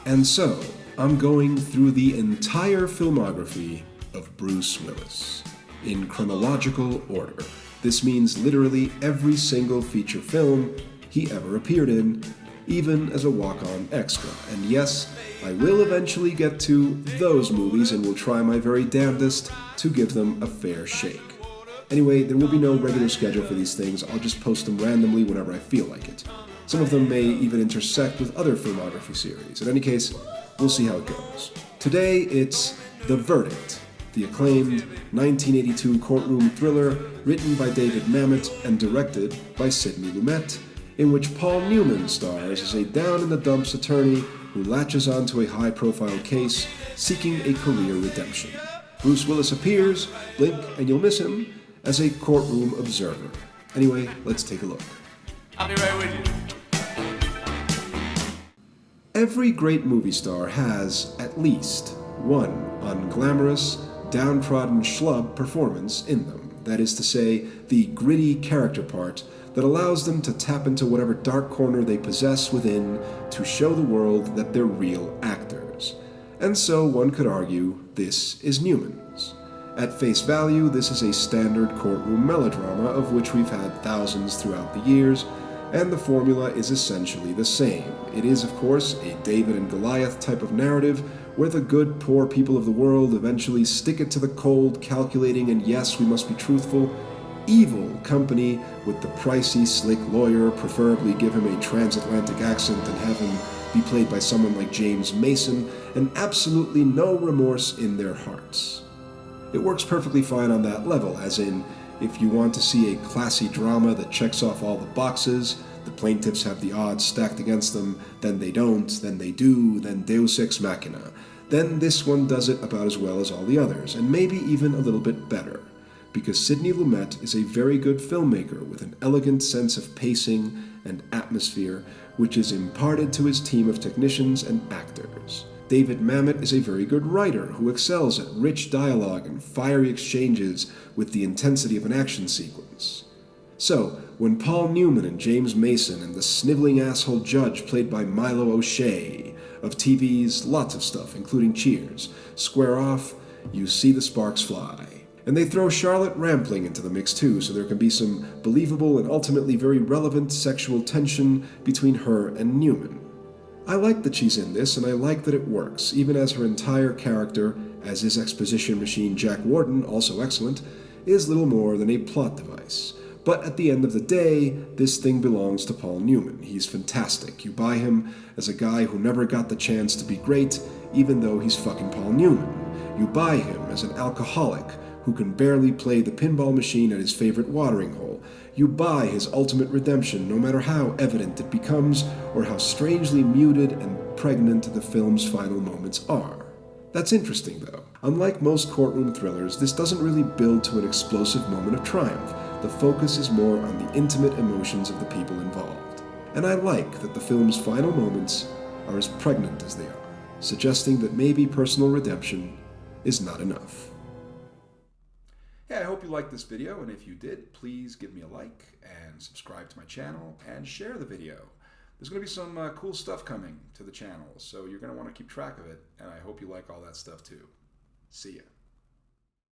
And so, I'm going through the entire filmography of Bruce Willis, in chronological order. This means literally every single feature film he ever appeared in, even as a walk-on extra. And yes, I will eventually get to those movies and will try my very damnedest to give them a fair shake. Anyway, there will be no regular schedule for these things. I'll just post them randomly whenever I feel like it. Some of them may even intersect with other filmography series. In any case, we'll see how it goes. Today, it's The Verdict, the acclaimed 1982 courtroom thriller written by David Mamet and directed by Sidney Lumet, in which Paul Newman stars as a down-in-the-dumps attorney who latches onto a high-profile case seeking a career redemption. Bruce Willis appears, blink and you'll miss him, as a courtroom observer. Anyway, let's take a look. I'll be right with you. Every great movie star has, at least, one unglamorous, downtrodden schlub performance in them. That is to say, the gritty character part that allows them to tap into whatever dark corner they possess within to show the world that they're real actors. And so one could argue this is Newman's. At face value, this is a standard courtroom melodrama of which we've had thousands throughout the years, and the formula is essentially the same. It is, of course, a David and Goliath type of narrative where the good, poor people of the world eventually stick it to the cold, calculating, and yes, we must be truthful, evil company with the pricey, slick lawyer, preferably give him a transatlantic accent and have him be played by someone like James Mason, and absolutely no remorse in their hearts. It works perfectly fine on that level, as in, if you want to see a classy drama that checks off all the boxes, the plaintiffs have the odds stacked against them, then they don't, then they do, then deus ex machina. Then this one does it about as well as all the others, and maybe even a little bit better. Because Sidney Lumet is a very good filmmaker with an elegant sense of pacing and atmosphere, which is imparted to his team of technicians and actors. David Mamet is a very good writer who excels at rich dialogue and fiery exchanges with the intensity of an action sequence. So, when Paul Newman and James Mason and the sniveling asshole judge played by Milo O'Shea of TV's lots of stuff, including Cheers, square off, you see the sparks fly. And they throw Charlotte Rampling into the mix too, so there can be some believable and ultimately very relevant sexual tension between her and Newman. I like that she's in this, and I like that it works, even as her entire character, as is exposition machine Jack Warden, also excellent, is little more than a plot device. But at the end of the day, this thing belongs to Paul Newman. He's fantastic. You buy him as a guy who never got the chance to be great, even though he's fucking Paul Newman. You buy him as an alcoholic who can barely play the pinball machine at his favorite watering hole. You buy his ultimate redemption, no matter how evident it becomes, or how strangely muted and pregnant the film's final moments are. That's interesting, though. Unlike most courtroom thrillers, this doesn't really build to an explosive moment of triumph. The focus is more on the intimate emotions of the people involved. And I like that the film's final moments are as pregnant as they are, suggesting that maybe personal redemption is not enough. Hey, I hope you liked this video, and if you did, please give me a like and subscribe to my channel and share the video. There's going to be some cool stuff coming to the channel, so you're going to want to keep track of it, and I hope you like all that stuff too. See ya.